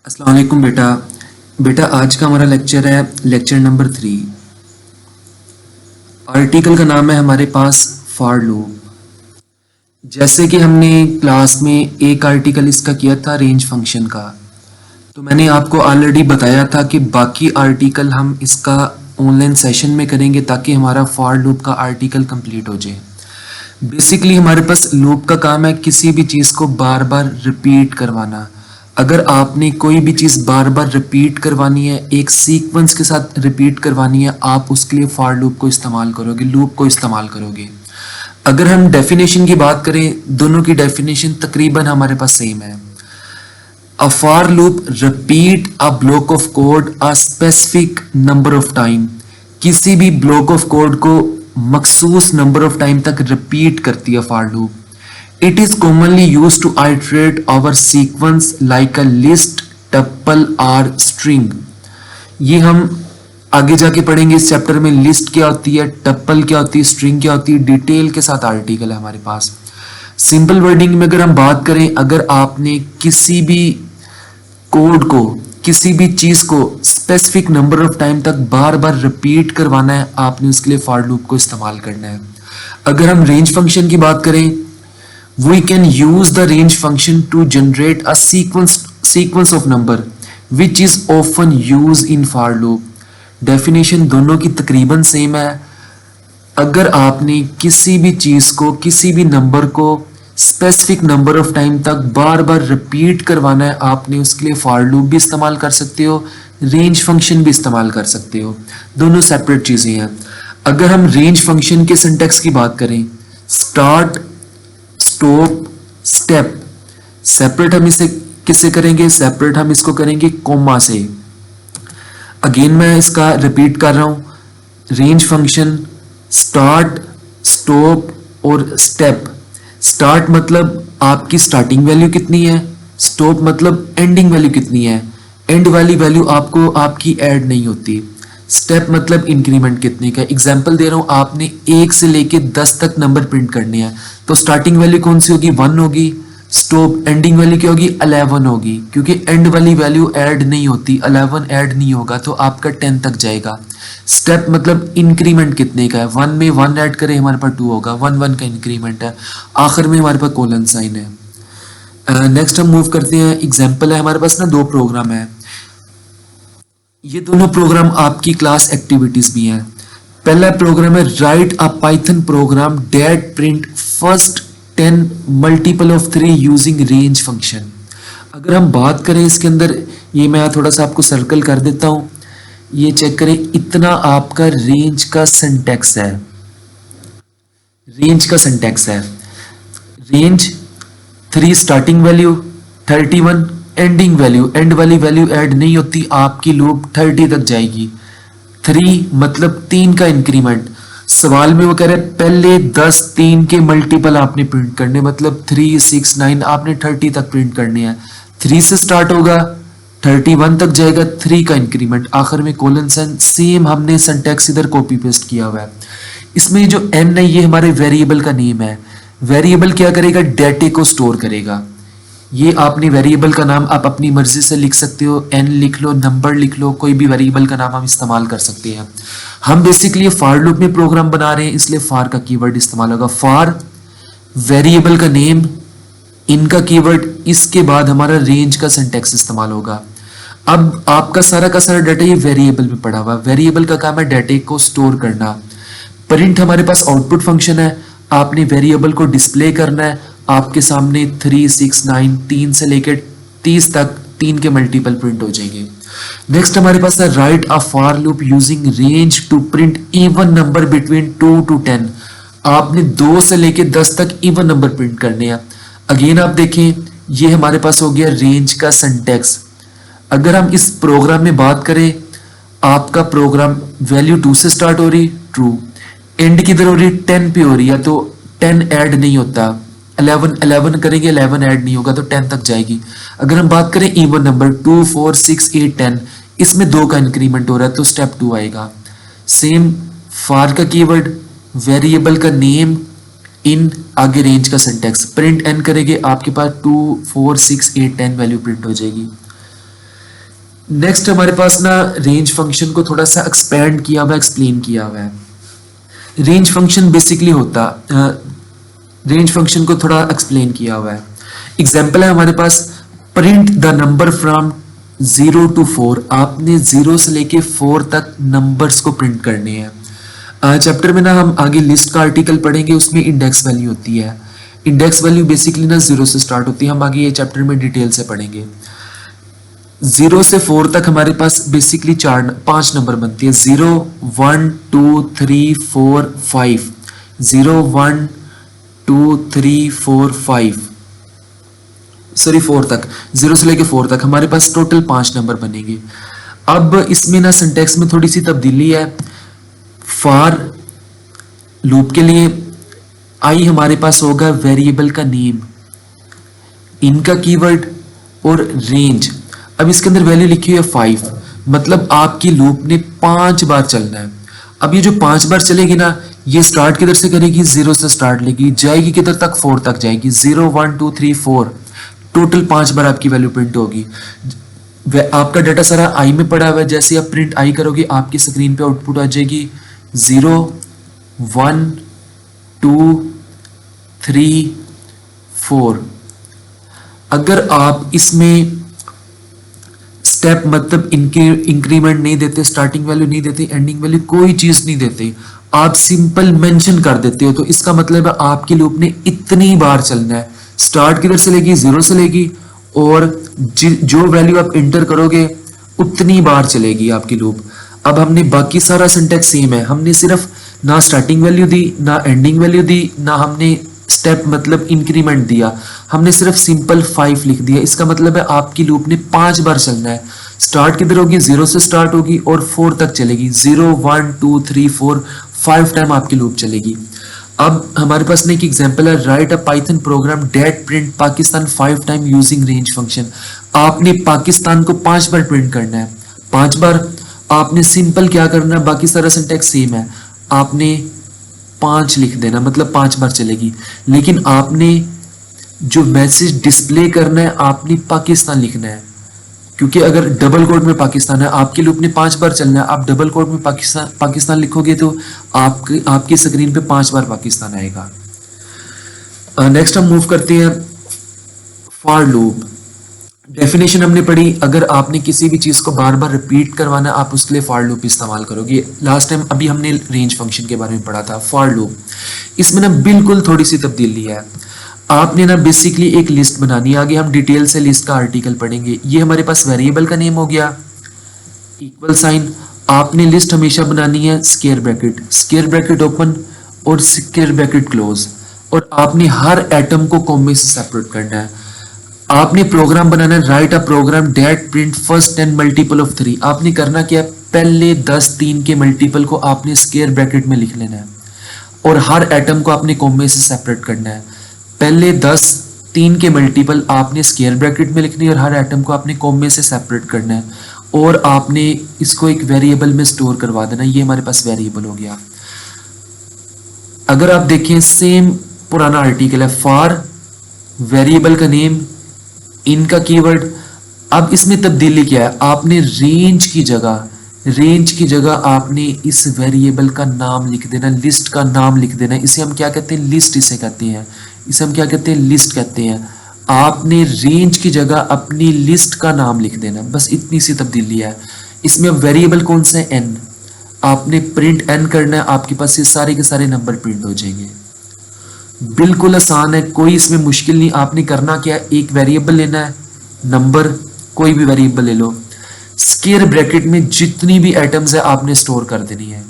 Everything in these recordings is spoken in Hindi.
अस्सलाम वालेकुम बेटा आज का हमारा लेक्चर है लेक्चर नंबर 3। आर्टिकल का नाम है हमारे पास फॉर लूप। जैसे कि हमने क्लास में एक आर्टिकल इसका किया था रेंज फंक्शन का, तो मैंने आपको ऑलरेडी बताया था कि बाकी आर्टिकल हम इसका ऑनलाइन सेशन में करेंगे ताकि हमारा फॉर लूप का आर्टिकल कंप्लीट हो जाए। बेसिकली हमारे पास लूप का काम है किसी भी चीज़ को बार बार रिपीट करवाना। अगर आपने कोई भी चीज़ बार बार रिपीट करवानी है, एक सीक्वेंस के साथ रिपीट करवानी है, आप उसके लिए फॉर लूप को इस्तेमाल करोगे, लूप को इस्तेमाल करोगे। अगर हम डेफिनेशन की बात करें, दोनों की डेफिनेशन तकरीबन हमारे पास सेम है। अ for loop repeat a block of code a specific number of time. किसी भी ब्लॉक ऑफ कोड को मखसूस नंबर ऑफ टाइम तक रिपीट करती है for loop. It is commonly used to iterate our sequence like a list, tuple or string। ये हम आगे जाके पढ़ेंगे इस चैप्टर में। लिस्ट क्या होती है, टप्पल क्या होती है, स्ट्रिंग क्या होती है, डिटेल के साथ आर्टिकल है हमारे पास। सिंपल वर्डिंग में अगर हम बात करें, अगर आपने किसी भी कोड को, किसी भी चीज को स्पेसिफिक नंबर ऑफ टाइम तक बार बार रिपीट करवाना है, आपने उसके लिए फॉर लूप को इस्तेमाल करना है। अगर हम रेंज फंक्शन की बात करें, we can use the range function to generate a sequence of number which is often used in for loop। Definition दोनों की तकरीबन सेम है। अगर आपने किसी भी चीज को, किसी भी नंबर को स्पेसिफिक नंबर ऑफ टाइम तक बार बार रिपीट करवाना है, आपने उसके लिए फॉर लूप भी इस्तेमाल कर सकते हो, रेंज फंक्शन भी इस्तेमाल कर सकते हो। दोनों सेपरेट चीजें हैं। अगर हम रेंज फंक्शन के सिंटैक्स की बात करें, स्टार्ट, स्टॉप, स्टेप, सेपरेट हम इसे किससे करेंगे, सेपरेट हम इसको करेंगे कोमा से। अगेन मैं इसका रिपीट कर रहा हूं, रेंज फंक्शन स्टार्ट, स्टॉप और स्टेप। स्टार्ट मतलब आपकी स्टार्टिंग वैल्यू कितनी है, स्टॉप मतलब एंडिंग वैल्यू कितनी है, एंड वाली वैल्यू आपको आपकी ऐड नहीं होती। स्टेप मतलब इंक्रीमेंट कितने का। एग्जाम्पल दे रहा हूं, आपने 1 से लेके 10 तक नंबर प्रिंट करने हैं, तो स्टार्टिंग वैल्यू कौन सी होगी, 1 होगी। स्टॉप एंडिंग वैल्यू क्या होगी, 11 होगी, क्योंकि एंड वाली वैल्यू ऐड नहीं होती, 11 ऐड नहीं होगा तो आपका 10 तक जाएगा। स्टेप मतलब इंक्रीमेंट कितने का है, 1 में 1 ऐड करें हमारे पास 2 होगा, 1 का इंक्रीमेंट है। आखिर में हमारे पास कोलन साइन है। नेक्स्ट हम मूव करते हैं। एग्जाम्पल है हमारे पास ना 2 प्रोग्राम है। ये दोनों प्रोग्राम आपकी क्लास एक्टिविटीज भी हैं। पहला प्रोग्राम है write a Python programme that print first 10 multiple of 3 using range function. अगर हम बात करें इसके अंदर, ये मैं थोड़ा सा आपको सर्कल कर देता हूं, ये चेक करें, इतना आपका रेंज का सिंटैक्स है। रेंज का सिंटैक्स है, range 3 starting value, 31 ending value, and वाली वैल्यू ऐड नहीं होती, आपकी लूप 30 तक जाएगी। 3 मतलब 3 का इंक्रीमेंट। सवाल में वो कह रहे हैं पहले 10 3 के मल्टीपल आपने प्रिंट करने, मतलब 3 6 9 आपने 30 तक प्रिंट करने हैं। 3 से स्टार्ट होगा, 31 तक जाएगा, 3 का इंक्रीमेंट, आखिर में कोलन साइन। सेम हमने सिंटैक्स इधर कॉपी पेस्ट किया हुआ है। इसमें जो n है ये हमारे वेरिएबल का नेम है। वेरिएबल क्या करेगा, डेटा को स्टोर करेगा। ये आपने वेरिएबल का नाम आप अपनी मर्जी से लिख सकते हो, n लिख लो, नंबर लिख लो, कोई भी वेरिएबल का नाम हम इस्तेमाल कर सकते हैं। हम बेसिकली फॉर लूप में प्रोग्राम बना रहे हैं, इसलिए फॉर का कीवर्ड इस्तेमाल होगा। फॉर वेरिएबल का नेम, इनका कीवर्ड, इसके बाद हमारा रेंज का सिंटैक्स इस्तेमाल होगा। अब आपका सारा का सारा डाटा ये वेरिएबल में पड़ा हुआ। वेरिएबल का काम है डाटा को स्टोर करना। प्रिंट हमारे पास आउटपुट फंक्शन है, आपने वेरिएबल को डिस्प्ले करना है। आपके सामने 3 6 9 3 से लेकर 30 तक 3 के मल्टीपल प्रिंट हो जाएंगे। नेक्स्ट हमारे पास है write a for loop using range to print even number between 2 to 10। आपने 2 से लेकर 10 तक इवन नंबर प्रिंट करने हैं। अगेन आप देखें, ये हमारे पास हो गया रेंज का सिंटैक्स। अगर हम इस प्रोग्राम में बात करें, आपका प्रोग्राम वैल्यू 2 से स्टार्ट हो रही, ट्रू, एंड किधर हो रही, 10 पे हो रही है, तो 10 ऐड नहीं होता। 11 करेंगे, 11 ऐड नहीं होगा तो 10 तक जाएगी। अगर हम बात करें इवन नंबर 2 4 6 8 10, इसमें 2 का इंक्रीमेंट हो रहा है तो स्टेप 2 आएगा। सेम फॉर का कीवर्ड, वेरिएबल का नेम, इन, आगे रेंज का सिंटैक्स। प्रिंट एन करेंगे, आपके पास 2 4 6 8 10 वैल्यू प्रिंट हो जाएगी। नेक्स्ट हमारे पास ना रेंज फंक्शन को थोड़ा सा एक्सपेंड किया हुआ, एक्सप्लेन किया हुआ है। रेंज फंक्शन बेसिकली होता, रेंज फंक्शन को थोड़ा एक्सप्लेन किया हुआ है। एग्जाम्पल है हमारे पास, print the number from 0 to 4। आपने 0 से लेके 4 तक नंबर्स को प्रिंट करने हैं। चैप्टर में ना हम आगे लिस्ट का आर्टिकल पढ़ेंगे, उसमें इंडेक्स वैल्यू होती है। इंडेक्स वैल्यू बेसिकली ना 0 से स्टार्ट होती है, हम आगे ये चैप्टर में डिटेल से पढ़ेंगे। 0 से 4 तक हमारे पास बेसिकली 5 नंबर बनती है। 0 1 2 3 4 5, 0 1 2 3 4 5, सॉरी 4 तक, 0 से लेके 4 तक हमारे पास टोटल 5 नंबर बनेंगे। अब इसमें ना सिंटैक्स में थोड़ी सी तब्दीली है। फॉर लूप के लिए आई हमारे पास होगा वेरिएबल का नेम, इनका कीवर्ड और रेंज। अब इसके अंदर वैल्यू लिखी हुई है 5, मतलब आपकी लूप ने 5 बार चलना है। अब ये जो 5 बार चलेगी ना, ये स्टार्ट किधर से करेगी, 0 से स्टार्ट लेगी, जाएगी किधर तक, 4 तक जाएगी। 0 1 2 3 4, टोटल 5 बार आपकी वैल्यू प्रिंट होगी। आपका डाटा सारा आई में पड़ा हुआ है, जैसे आप प्रिंट आई करोगे आपकी स्क्रीन पे आउटपुट आ जाएगी 0 1 2 3 4। अगर आप इसमें स्टेप मतलब इंक्रीमेंट नहीं देते, स्टार्टिंग वैल्यू नहीं देते, एंडिंग वैल्यू कोई चीज नहीं देते, आप सिंपल मेंशन कर देते हो, तो इसका मतलब है आपकी लूप ने इतनी बार चलना है। स्टार्ट किधर से लेगी, 0 से लेगी, और जो वैल्यू आप इंटर करोगे उतनी बार चलेगी आपकी लूप। अब हमने बाकी सारा सिंटैक्स सेम है, हमने सिर्फ ना स्टार्टिंग वैल्यू दी, ना एंडिंग वैल्यू दी, ना हमने स्टेप मतलब इंक्रीमेंट दिया, हमने सिर्फ सिंपल 5 लिख दिया। इसका मतलब है आपकी लूप ने 5 बार चलना है। स्टार्ट किधर होगी, 0 से स्टार्ट होगी और 4 तक चलेगी। 0 1 2 3 4, 5 टाइम आपकी लूप चलेगी। अब हमारे पास में एक एग्जांपल है, write a Python programme that print Pakistan 5 time using range function. आपने पाकिस्तान को 5 बार प्रिंट करना है। 5 बार आपने सिंपल क्या करना है, बाकी सारा सिंटैक्स सेम है, आपने 5 लिख देना, मतलब 5 बार चलेगी। लेकिन आपने जो मैसेज डिस्प्ले करना है, आपने पाकिस्तान लिखना है, क्योंकि अगर डबल कोट में पाकिस्तान है, आपकी लूप ने 5 बार चलना है, आप डबल कोट में पाकिस्तान लिखोगे तो आपकी स्क्रीन पे 5 बार पाकिस्तान आएगा। नेक्स्ट हम मूव करते हैं फॉर लूप। डेफिनेशन हमने पढ़ी, अगर आपने किसी भी चीज को बार बार रिपीट करवाना आप उसके लिए फॉर लूप इस्तेमाल करोगे। लास्ट टाइम अभी हमने रेंज फंक्शन के बारे में पढ़ा था। फॉर लूप इसमें ना बिल्कुल थोड़ी सी तब्दीली है। आपने ना बेसिकली एक लिस्ट बनानी है, आगे हम डिटेल से लिस्ट का आर्टिकल पढ़ेंगे। ये हमारे पास वेरिएबल का नेम हो गया, इक्वल साइन। आपने लिस्ट हमेशा बनानी है स्क्वायर ब्रैकेट ओपन और स्क्वायर ब्रैकेट क्लोज, और आपने हर एटम को कॉमे से सेपरेट करना है। आपने प्रोग्राम बनाना है, write a program that print first 10 multiple of 3। आपने करना क्या है, पहले 10 3 के मल्टीपल को आपने स्क्वायर ब्रैकेट में लिख लेना है, और हर एटम को आपने कॉमे से सेपरेट करना है। पहले 10 3 के मल्टीपल आपने स्क्वायर ब्रैकेट में लिखनी है, और हर एटम को आपने कॉमे से सेपरेट करना है, और आपने इसको एक वेरिएबल में स्टोर करवा देना। ये हमारे पास वेरिएबल हो गया। अगर आप देखें सेम पुराना आर्टिकल है, फॉर वेरिएबल का नेम, इनका कीवर्ड। अब इसमें तब्दीली क्या है, आपने रेंज की जगह आपने इस वेरिएबल का नाम लिख देना, लिस्ट का नाम लिख देना। इसे हम क्या कहते हैं, लिस्ट इसे कहते हैं, इसे हम क्या कहते हैं, लिस्ट कहते हैं। आपने रेंज की जगह अपनी लिस्ट का नाम लिख देना, बस इतनी सी तब्दीली है। इसमें वेरिएबल कौन सा है, n। आपने प्रिंट n करना है, आपके पास ये सारे के सारे नंबर प्रिंट हो जाएंगे। बिल्कुल आसान है, कोई इसमें मुश्किल नहीं। आपने करना क्या है, एक वेरिएबल लेना है, नंबर, कोई भी वेरिएबल ले लो, स्क्वायर ब्रैकेट में जितनी भी आइटम्स है आपने स्टोर कर देनी है,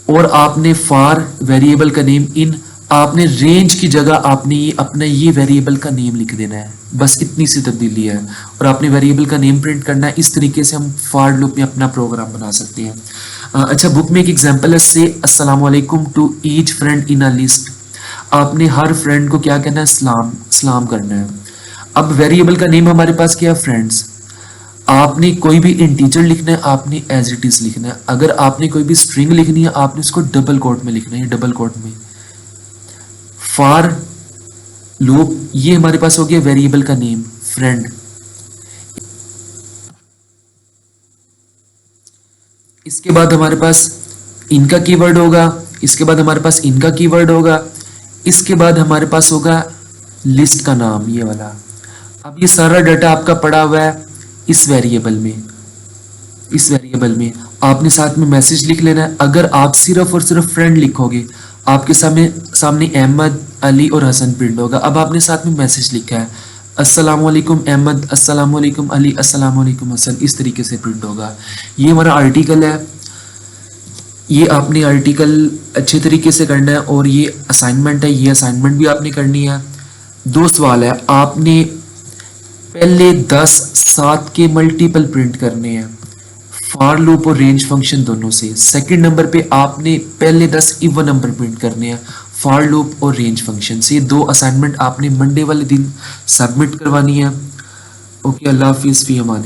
और आपने फॉर वेरिएबल का नेम इन, आपने रेंज की जगह आपने अपना ये वेरिएबल का नेम लिख देना है। बस इतनी सी तब्दीली है, और आपने वेरिएबल का नेम प्रिंट करना है। इस तरीके से हम फॉर लूप में अपना प्रोग्राम बना सकते हैं। अच्छा, बुक में एक एग्जांपल है, से अस्सलाम वालेकुम to each friend in a list. आपने हर फ्रेंड को क्या कहना है, सलाम करना है। अब वेरिएबल का नेम हमारे पास क्या है, फ्रेंड्स। आपने कोई भी इंटीजर लिखना है, आपने एज इट इज लिखना है। अगर आपने कोई भी स्ट्रिंग लिखनी है, आपने उसको डबल कोट में लिखना है, डबल कोट में। फॉर लूप, ये हमारे पास हो गया वेरिएबल का नेम फ्रेंड। इसके बाद हमारे पास इनका कीवर्ड होगा, इसके बाद हमारे पास इनका कीवर्ड होगा, इसके बाद हमारे पास होगा लिस्ट का नाम, ये वाला। अब ये सारा डाटा आपका पड़ा हुआ है इस वेरिएबल में। इस वेरिएबल में आपने साथ में मैसेज लिख लेना है। अगर आप सिर्फ और सिर्फ फ्रेंड लिखोगे, आपके सामने सामने अहमद, अली और हसन प्रिंट होगा। अब आपने साथ में मैसेज लिखा है, अस्सलामुअलैकुम अहमद, अस्सलामुअलैकुम अली, अस्सलामुअलैकुम हसन, इस तरीके से प्रिंट होगा। ये हमारा आर्टिकल है। ये आपने आर्टिकल अच्छे तरीके से करना है और ये असाइनमेंट है, ये असाइनमेंट भी आपने करनी है। 2 सवाल है, आपने पहले 10 7 के मल्टीपल प्रिंट करने हैं, फॉर लूप और रेंज फंक्शन दोनों से। सेकंड नंबर पे आपने पहले 10 इवन नंबर प्रिंट करने हैं, फॉर लूप और रेंज फंक्शन से। 2 असाइनमेंट आपने मंडे वाले दिन सबमिट करवानी है। ओके, अल्लाह हाफिज़, फी अमान।